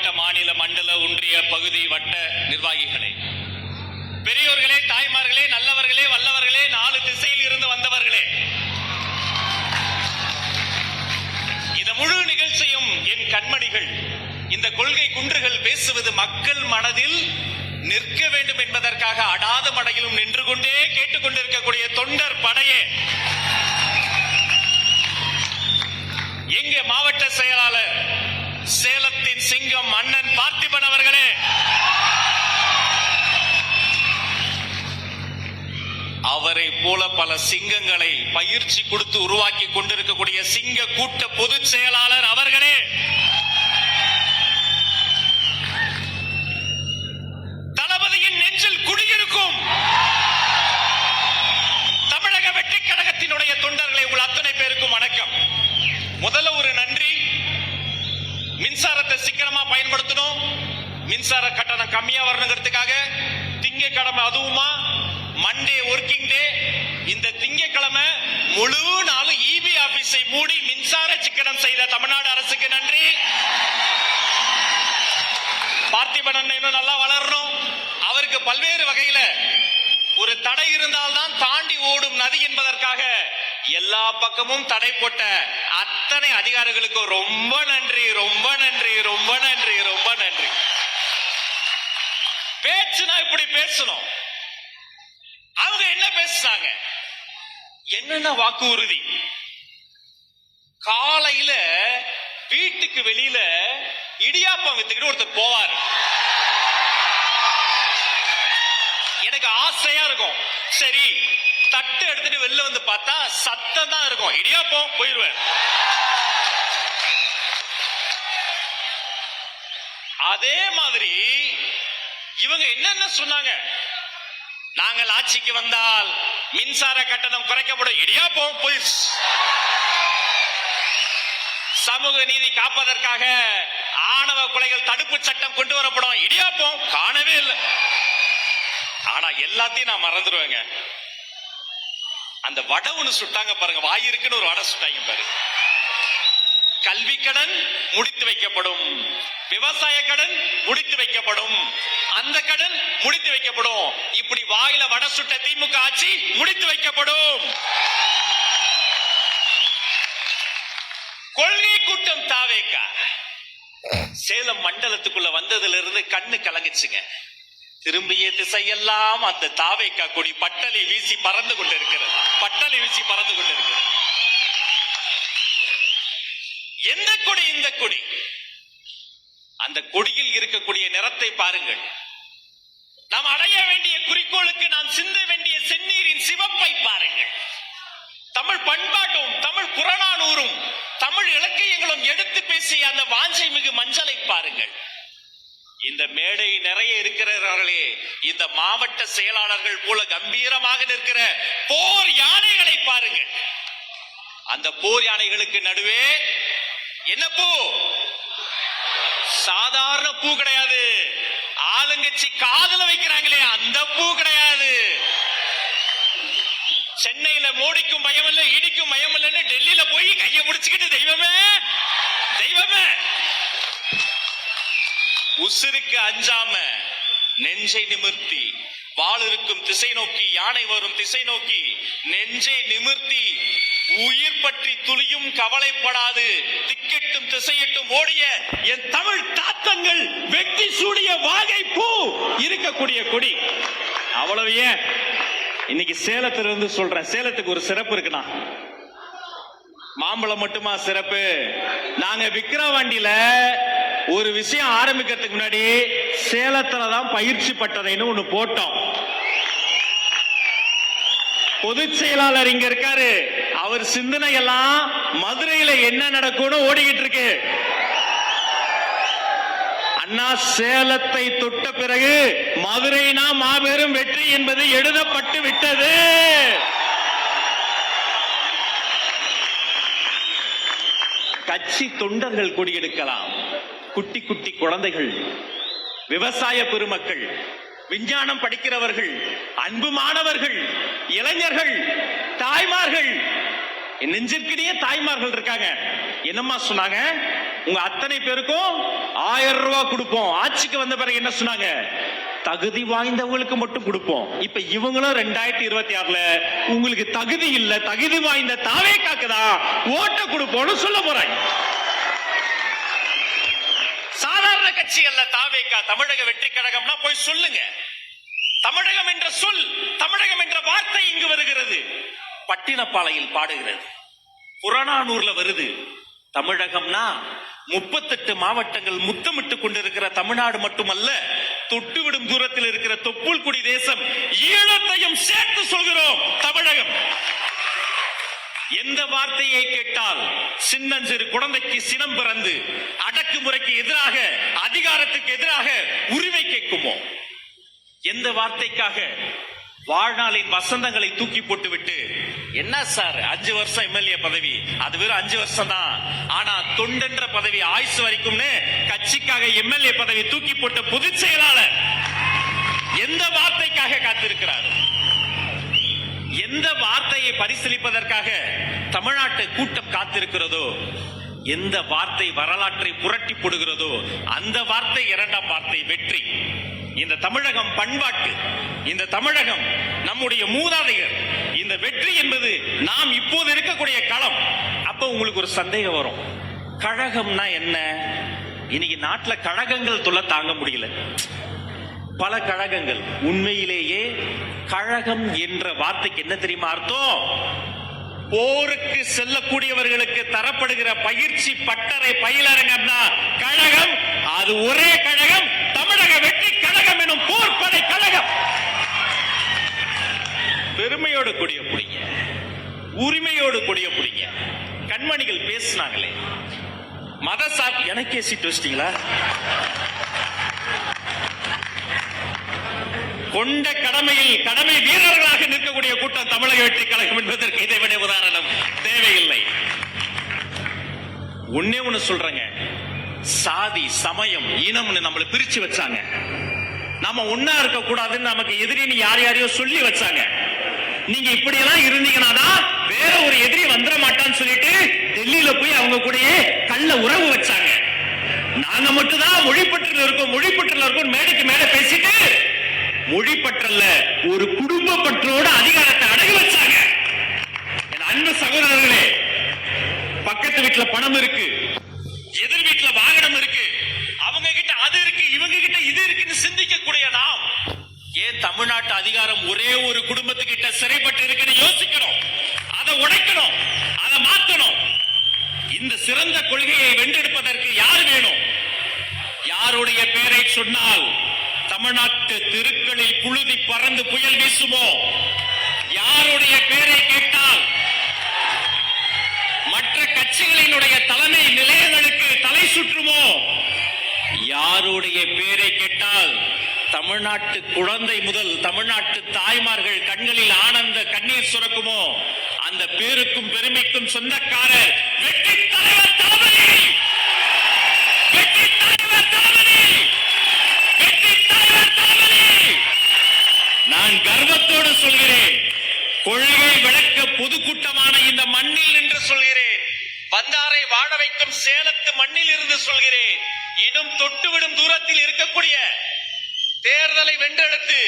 மாவட்ட, மாநில, மண்டல, ஒன்றிய, பகுதி, வட்ட நிர்வாகிகளே, பெரியோர்களே, தாய்மார்களே, நல்லவர்களே, வல்லவர்களே, 4 திசையில் இருந்து வந்தவர்களே, இந்த முழு நிகழ்ச்சியும் என் கண்மணிகள். இந்த கொள்கை குன்றுகள் பேசுவது மக்கள் மனதில் நிற்க வேண்டும் என்பதற்காக அடாத மடையிலும் நின்று கொண்டே கேட்டுக்கொண்டிருக்கக்கூடிய தொண்டர் படையே, எங்க மாவட்ட செயலாளர் சேலத்தின் சிங்கம் அண்ணன் பார்த்திபன் அவர்களே, அவரை போல பல சிங்கங்களை பயிற்சி கொடுத்து உருவாக்கி கொண்டிருக்கக்கூடிய சிங்க கூட்ட பொதுச் செயலாளர் அவர்களே, தளபதியின் நெஞ்சில் குடியிருக்கும் தமிழக வெற்றி கழகத்தினுடைய தொண்டர்களை உங்கள் அத்தனை பேருக்கும் வணக்கம். முதல்ல ஒரு நன்றி. மின்சாரத்தை சிக்கனமா பயன்படுத்தணும், மின்சார கட்டணம் கம்மியா வரணுங்கிறதுக்காக திங்கட்கிழமை, அதுவுமா மண்டே ஒர்க்கிங் டே, இந்த திங்கட்கிழமை முழு நாளும் இபி ஆபீஸை மூடி மின்சார சிக்கனம் செய்த தமிழ்நாடு அரசுக்கு நன்றி. பார்த்திபன் அண்ணன் இன்னும் நல்லா வளரணும். அவருக்கு பல்வேறு வகையில ஒரு தடை இருந்தால்தான் தாண்டி ஓடும் நதி என்பதற்காக எல்லா பக்கமும் தடை போட்ட அத்தனை அதிகாரிகளுக்கு ரொம்ப நன்றி, ரொம்ப நன்றி, ரொம்ப நன்றி, ரொம்ப நன்றி. பேச்சுனா இப்படி பேசணும். அவங்க என்ன பேசுறாங்க, என்னென்ன வாக்கு உறுதி? காலையில வீட்டுக்கு வெளியில இடியாப்பம் வித்துக்கிட்டு ஒருத்தர் போவார். எனக்கு ஆசையா இருக்கும், சரி தட்டு எடுத்துட்டு வெளில வந்து பார்த்தா சத்தம் தான் இருக்கும், இடியாப்பம் போயிருவேன். அதே மாதிரி இவங்க என்னென்ன சொன்னாங்க, நாங்கள் ஆட்சிக்கு வந்தால் மின்சார கட்டணம் குறைக்கப்படும், இடியாப்பம் போயிடுச்சு. சமூக நீதி காப்பதற்காக ஆணவ கொலைகள் தடுப்பு சட்டம் கொண்டு வரப்படும், இடியாப்பம் காணவே இல்லை. ஆனா எல்லாத்தையும் நான் மறந்துடுவேங்க. அந்த வடை ஒண்ணு சுட்டாங்க பாருங்க, வாயிருக்குன்னு ஒரு வடை சுட்டாங்க பாருங்க. கல்வி கடன் முடித்து வைக்கப்படும், விவசாய கடன் முடித்து வைக்கப்படும், அந்த கடன் முடித்து வைக்கப்படும். இப்படி வாயில வடை சுட்ட திமுக ஆட்சி முடித்து வைக்கப்படும். கொள்கை கூட்டம் தாவேகா சேலம் மண்டலத்துக்குள்ள வந்ததுல இருந்து கண்ணு கலங்குச்சுங்க. திரும்பிய திசையெல்லாம் அந்த தாவேகா கொடி பட்டலை வீசி பறந்து கொண்டிருக்கிறது, பட்டலை வீசி பறந்து கொண்டிருக்கிறது. எந்த கொடி? இந்த கொடி. அந்த கொடியில் இருக்கக்கூடிய நிறத்தை பாருங்கள். நாம் அடைய வேண்டிய குறிக்கோளுக்கு நாம் சிந்த வேண்டிய செந்நீரின் சிவப்பை பாருங்கள். தமிழ் பண்பாட்டும் தமிழ் புறநானூறும் தமிழ் இலக்கியங்களும் எடுத்து பேசிய அந்த வாஞ்சை மிகு மஞ்சளை பாருங்கள். இந்த மேடை நிறைய இருக்கிறவர்களே, இந்த மாவட்ட செயலாளர்கள் போல கம்பீரமாக நிற்கிற போர் யானைகளை பாருங்கள். அந்த போர் யானைகளுக்கு நடுவே என்ன பூ? சாதாரண பூ கிடையாது. ஆளுங்கட்சி காதுல வைக்கிறாங்களே அந்த பூ கிடையாது. சென்னையில மோடிக்கும் பயம் இல்ல, இடிக்கும் பயம் இல்லன்னு டெல்லியில போய் கையை பிடிச்சுக்கிட்டு தெய்வமே தெய்வமே உசிருக்கு அஞ்சாம நெஞ்சை நிமிர்த்தி, வாள் இருக்கும் திசை நோக்கி, யானை வரும் திசை நோக்கி நெஞ்சை நிமிர்த்தி, உயிர் பற்றி துளியும் கவலைப்படாது திக்கெட்டும் திசையிட்டும் ஓடிய என் தமிழ் தாத்தங்கள் வெட்டி சூடிய வாகை பூ இருக்கக்கூடிய கொடி. அவ்வளவு ஏன், இன்னைக்கு சேலத்துல இருந்து சொல்றேன், சேலத்துக்கு ஒரு சிறப்பு இருக்குண்ணா. மாம்பழம் மட்டுமா சிறப்பு? நாங்க விக்கிரவாண்டியில ஒரு விஷயம் ஆரம்பிக்கிறதுக்கு முன்னாடி சேலத்துலதான் பயிற்சி பட்டறைன்னு ஒண்ணு போட்டோம். பொதுச் செயலாளர் இங்க இருக்காரு, அவர் சிந்தனை எல்லாம் மதுரையில என்ன நடக்கும்னு ஓடிக்கிட்டு இருக்கு. அண்ணா சேலத்தை தொட்ட பிறகு மதுரைனா மாபெரும் வெற்றி என்பது எழுதப்பட்டு விட்டது. கட்சி தொண்டர்கள் கொடியெடுக்கலாம், குட்டி குட்டி குழந்தைகள், விவசாய பெருமக்கள், விஞ்ஞானம் படிக்கிறவர்கள், அன்பு மாணவர்கள், இளைஞர்கள், தாய்மார்கள், நெஞ்சிற்கிடையே தாய்மார்கள் இருக்காங்க. என்னம்மா சொன்னாங்க? உங்க அத்தனை பேருக்கும் 1000 ரூபாய் கொடுப்போம். ஆட்சிக்கு வந்த பிறகு என்ன சொன்னாங்க? தகுதி வாய்ந்தவங்களுக்கு மட்டும் கொடுப்போம். இப்ப இவங்களும் 2026ல உங்களுக்கு தகுதி இல்ல, தகுதி வாய்ந்த தாவேக்காக்குதான் ஓட்ட கொடுப்போம்னு சொல்ல போறாங்க. சாதாரண கட்சி அல்ல தாவேக்கா. தமிழக வெற்றி கழகம்னா போய் சொல்லுங்க. தமிழகம் என்ற சொல், தமிழகம் என்ற வார்த்தை இங்கு வருகிறது. பட்டினப்பாளையில் பாடுகிறது, புறநானூர்ல வருது. தமிழகம்னா 38 மாவட்டங்கள் முத்தமிட்டு கொண்டிருக்கிற தமிழ்நாடு மட்டுமல்ல, தொட்டுவிடும் தூரத்தில் இருக்கிற தொப்புள்குடி தேசம் ஈழத்தையும் சேர்த்து சொல்கிறோம் தமிழகம். எந்த வார்த்தையை கேட்டால் சின்னஞ்சிறு குழந்தைக்கு சினம் பிறந்து அடக்குமுறைக்கு எதிராக, அதிகாரத்துக்கு எதிராக உரிமை கேட்குமோ? எந்த வார்த்தைக்காக வாழ்நாளின் வசந்தங்களை தூக்கி போட்டுவிட்டு, என்ன சார் 5 வருஷம் எம்எல்ஏ பதவி, அது வெறும் 5 வருஷம் தான், ஆனா தொண்டென்ற பதவி ஆயுசு வரைக்கும்னு கட்சிக்காக எம்எல்ஏ பதவி தூக்கி போட்ட பொதுச் செயலாளர் எந்த வார்த்தைக்காக காத்திருக்கிறார்? எந்த வார்த்தையை பரிசீலிப்பதற்காக தமிழ்நாட்டு கூட்டம் காத்திருக்கிறதோ, எந்த வார்த்தை வரலாற்றை புரட்டி போடுகிறதோ அந்த வார்த்தை 2ஆம் வார்த்தை வெற்றி. இந்த தமிழகம் பண்பாட்டு, இந்த தமிழகம் நம்முடைய மூதாதையர். இந்த வெற்றி என்பது நாம் இப்போது இருக்கக்கூடிய களம். அப்ப உங்களுக்கு ஒரு சந்தேகம் வரும், கழகம்னா என்ன? இன்னைக்கு நாட்டுல கழகங்கள் தொல்லை தாங்க முடியல, பல கழகங்கள். உண்மையிலேயே கழகம் என்ற வார்த்தைக்கு என்ன தெரியுமா அர்த்தம்? போருக்கு செல்லக்கூடியவர்களுக்கு தரப்படுகிற பயிற்சி பட்டறை பயிலரங்கம் தான் கழகம். அது ஒரே கழகம், தமிழக வெற்றி கழகம் எனும் போர்ப்படை கழகம். பெருமையோடு கொடிய புடிங்க, உரிமையோடு கொடிய புடிங்க. கண்மணிகள் பேசினாங்களே, மத சார் எனக்கே சீட்டு வச்சிட்டீங்களா? கொண்ட கடமையில் கடமை வீரர்களாக நிற்கக்கூடிய கூட்டம் தமிழக வெற்றி கழகம் என்பதற்கு இதைவிட உதாரணம் தேவையில்லை. ஒன்னே ஒண்ணு சொல்றேங்க, சாதி சமயம் இனம்னு நம்மளை பிரிச்சு வச்சாங்க. நாம ஒன்னா இருக்க கூடாதுன்னு நமக்கு எதிரின்னு யாரையோ சொல்லி வச்சாங்க. நீங்க இப்படி எல்லாம் இருந்தீங்கன்னா தான் வேற ஒரு எதிரி வந்துட மாட்டான்னு சொல்லிட்டு டெல்லியில போய் அவங்க கூட கள்ள உறவு வச்சாங்க. நாங்க மட்டும் தான் மொழிப்பற்றில் இருக்கோம், மொழிப்பற்றில் இருக்கோம் மேடைக்கு மேடை பேசிட்டு மொழிப்பற்றல்ல ஒரு குடும்ப பற்றோட அதிகாரத்தை அடகு வச்சாங்க. என் அன்பு சகோதரர்களே, பக்கத்து வீட்டுல பணம் இருக்கு, எதிர் வீட்டுல வாகனம் இருக்கு, அவங்க கிட்ட அது இருக்கு, இவங்க கிட்ட இது இருக்குன்னு சிந்திக்க கூடிய நாம் ஏன் தமிழ்நாட்டு அதிகாரம் ஒரே ஒரு குடும்பத்துக்கிட்ட சிறைப்பட்டு இருக்குன்னு யோசிக்கணும். அதை உடைக்கணும், அதை மாற்றணும். இந்த சிறந்த கொள்கையை வென்றெடுப்பதற்கு யார் வேணும்? யாருடைய பெயரை சொன்னால் தமிழ்நாட்டு தெருக்களில் புழுதி பறந்து புயல் வீசுமோ? யாருடைய பெயரை கேட்டால் மற்ற கட்சிகளினுடைய தலைமை நிலையங்களுக்கு தலை சுற்றுமோ? யாருடைய பெயரை கேட்டால் தமிழ்நாட்டு குழந்தை முதல் தமிழ்நாட்டு தாய்மார்கள் கண்களில் ஆனந்த கண்ணீர் சுரக்குமோ? அந்த பேருக்கும் பெருமைக்கும் சொந்தக்காரர் வெற்றி தலைவர் தளபதி, வெற்றி தலைவர் தளபதி, வெற்றி தலைவர் தளபதி. நான் கர்வத்தோடு சொல்கிறேன், கொள்கை விளக்க பொதுக்கூட்டமான இந்த மண்ணில் நின்று சொல்கிறேன், வந்தாரை வாழ வைக்கும் சேலத்து மண்ணில் இருந்து சொல்கிறேன், இன்னும் தொட்டுவிடும் தூரத்தில் இருக்கக்கூடிய தேர்தலை வென்றெடுத்து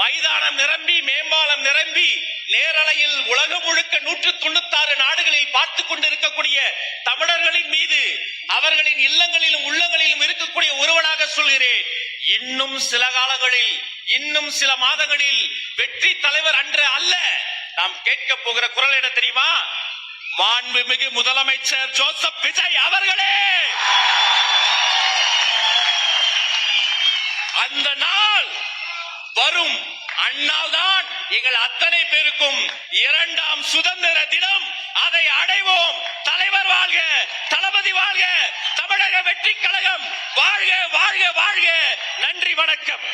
மைதானம் நிரம்பி மேம்பாலம் நிரம்பி நேரலையில் உலகம் முழுக்க 196 நாடுகளில் பார்த்துக் கொண்டிருக்கக்கூடிய தமிழர்களின் மீது, அவர்களின் இல்லங்களிலும் உள்ளங்களிலும் இருக்கக்கூடிய ஒருவனாக சொல்கிறேன், இன்னும் சில காலங்களில், இன்னும் சில மாதங்களில் வெற்றி தலைவர் அன்று அல்ல நாம் கேட்க போகிற குரல் என்ன தெரியுமா? மாண்புமிகு முதலமைச்சர் ஜோசப் விஜய் அவர்களே. அந்த நாள் வரும், அந்நாள்தான் எங்கள் அத்தனை பேருக்கும் 2ஆம் சுதந்திர தினம். அதை அடைவோம். தலைவர் வாழ்க, தளபதி வாழ்க, தமிழக வெற்றி கழகம் வாழ்க, வாழ்க, வாழ்க. நன்றி, வணக்கம்.